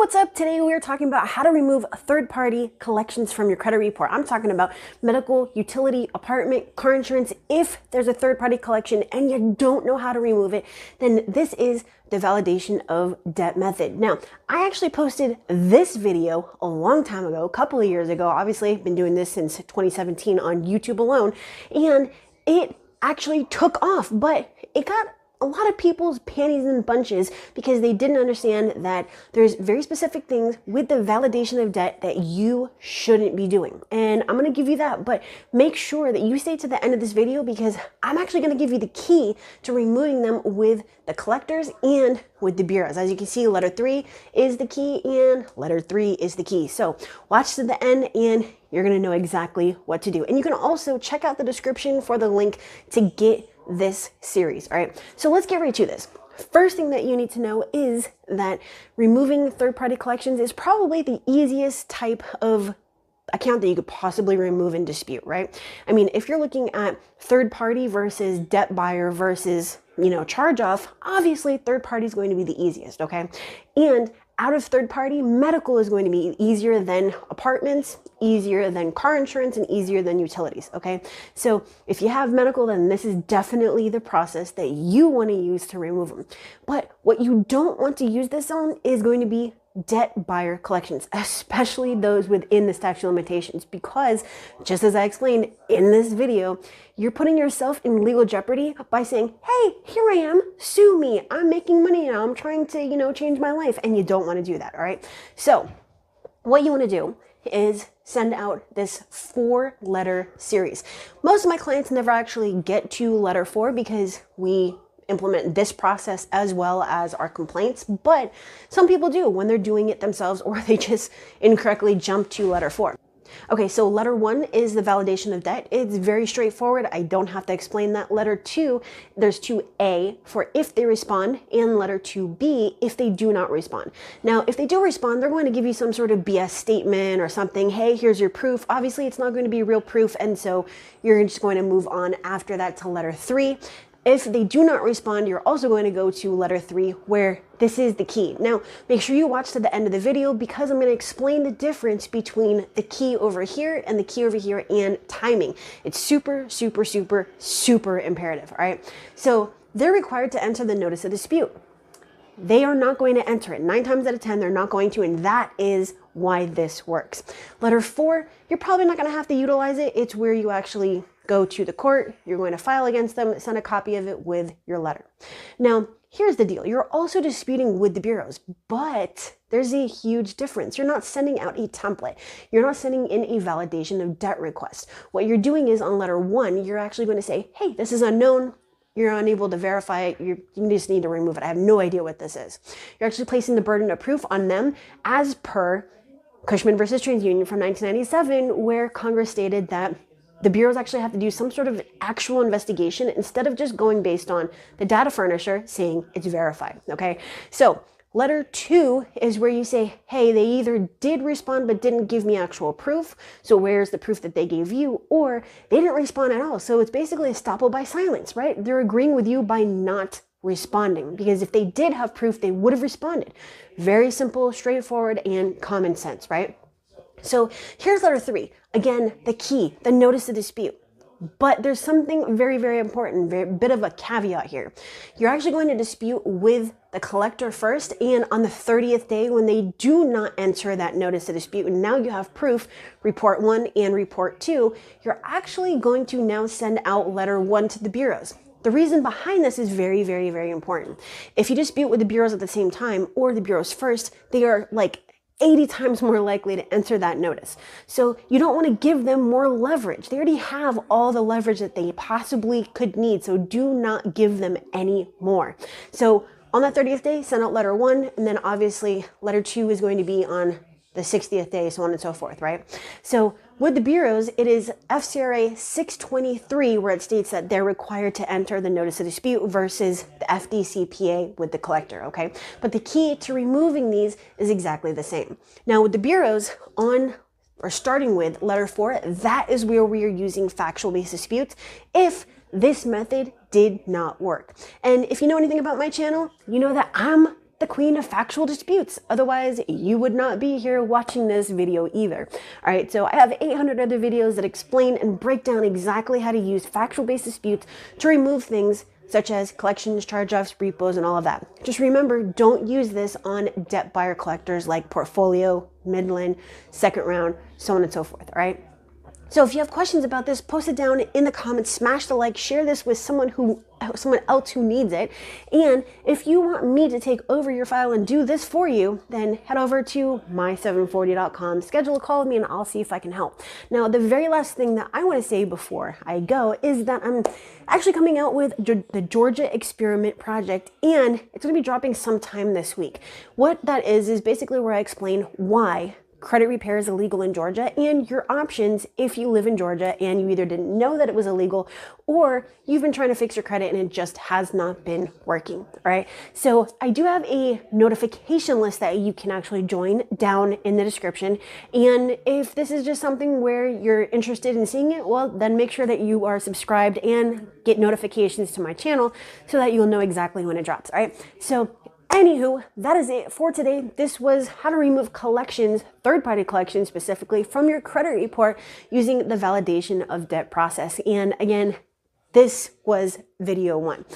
what's up? Today we are talking about how to remove third-party collections from your credit report. I'm talking about medical, utility, apartment, car insurance. If there's a third-party collection and you don't know how to remove it, then this is the validation of debt method. Now, I actually posted this video a long time ago, a couple of years ago. Obviously, I've been doing this since 2017 on YouTube alone, and it actually took off, but it got a lot of people's panties in bunches because they didn't understand that there's very specific things with the validation of debt that you shouldn't be doing. And I'm going to give you that, but make sure that you stay to the end of this video because I'm actually going to give you the key to removing them with the collectors and with the bureaus. As you can see, letter 3 is the key and letter 3 is the key. So watch to the end and you're going to know exactly what to do. And you can also check out the description for the link to get this series. All right, so let's get right to this. First thing that you need to know is that removing third-party collections is probably the easiest type of account that you could possibly remove in dispute, right? I mean, if you're looking at third party versus debt buyer versus, charge off, obviously third party is going to be the easiest, okay? And out of third party, medical is going to be easier than apartments, easier than car insurance, and easier than utilities, okay? So if you have medical, then this is definitely the process that you want to use to remove them. But what you don't want to use this on is going to be debt buyer collections, especially those within the statute of limitations, because just as I explained in this video, you're putting yourself in legal jeopardy by saying, hey, here I am, sue me, I'm making money now, I'm trying to, change my life, and you don't want to do that, all right? So what you want to do is send out this 4-letter series. Most of my clients never actually get to letter 4 because we implement this process as well as our complaints, but some people do when they're doing it themselves or they just incorrectly jump to letter 4. Okay, so letter 1 is the validation of debt. It's very straightforward. I don't have to explain that. Letter 2, there's 2A for if they respond, and letter 2B if they do not respond. Now, if they do respond, they're going to give you some sort of BS statement or something. Hey, here's your proof. Obviously, it's not going to be real proof, and so you're just going to move on after that to letter 3. If they do not respond, you're also going to go to letter 3 where this is the key. Now, make sure you watch to the end of the video because I'm going to explain the difference between the key over here and the key over here and timing. It's super, super, super, super imperative, all right? So they're required to enter the notice of dispute. They are not going to enter it. 9 times out of 10, they're not going to, and that is why this works. Letter 4, you're probably not going to have to utilize it. It's where you actually go to the court, you're going to file against them, send a copy of it with your letter. Now, here's the deal. You're also disputing with the bureaus, but there's a huge difference. You're not sending out a template. You're not sending in a validation of debt request. What you're doing is on letter 1, you're actually going to say, hey, this is unknown. You're unable to verify it. You just need to remove it. I have no idea what this is. You're actually placing the burden of proof on them as per Cushman versus TransUnion from 1997, where Congress stated that the bureaus actually have to do some sort of actual investigation instead of just going based on the data furnisher saying it's verified, okay? So letter 2 is where you say, hey, they either did respond but didn't give me actual proof, so where's the proof that they gave you, or they didn't respond at all. So it's basically estoppel by silence, right? They're agreeing with you by not responding, because if they did have proof, they would have responded. Very simple, straightforward, and common sense, right? So here's letter 3. Again, the key, the notice of dispute. But there's something very, very important, very bit of a caveat here. You're actually going to dispute with the collector first, and on the 30th day when they do not enter that notice of dispute, and now you have proof, report 1 and report 2, you're actually going to now send out letter 1 to the bureaus. The reason behind this is very, very, very important. If you dispute with the bureaus at the same time or the bureaus first, they are like 80 times more likely to enter that notice. So you don't want to give them more leverage. They already have all the leverage that they possibly could need. So do not give them any more. So on that 30th day, send out letter 1. And then obviously letter 2 is going to be on the 60th day, so on and so forth, right? So with the bureaus, it is FCRA 623 where it states that they're required to enter the notice of dispute versus the FDCPA with the collector, okay? But the key to removing these is exactly the same. Now with the bureaus, on or starting with letter 4, that is where we are using factual-based disputes if this method did not work. And if you know anything about my channel, you know that I'm the queen of factual disputes. Otherwise, you would not be here watching this video either. All right, so I have 800 other videos that explain and break down exactly how to use factual-based disputes to remove things such as collections, charge-offs, repos, and all of that. Just remember, don't use this on debt buyer collectors like Portfolio, Midland, Second Round, so on and so forth, all right? So if you have questions about this, post it down in the comments, smash the like, share this with someone else who needs it. And if you want me to take over your file and do this for you, then head over to my740.com, schedule a call with me, and I'll see if I can help. Now, the very last thing that I want to say before I go is that I'm actually coming out with the Georgia Experiment Project, and it's going to be dropping sometime this week. What that is basically where I explain why credit repair is illegal in Georgia and your options if you live in Georgia and you either didn't know that it was illegal or you've been trying to fix your credit and it just has not been working, all right? So I do have a notification list that you can actually join down in the description. And if this is just something where you're interested in seeing it, well, then make sure that you are subscribed and get notifications to my channel so that you'll know exactly when it drops, all right? So anywho, that is it for today. This was how to remove collections, third-party collections specifically, from your credit report using the validation of debt process. And again, this was video 1. All right.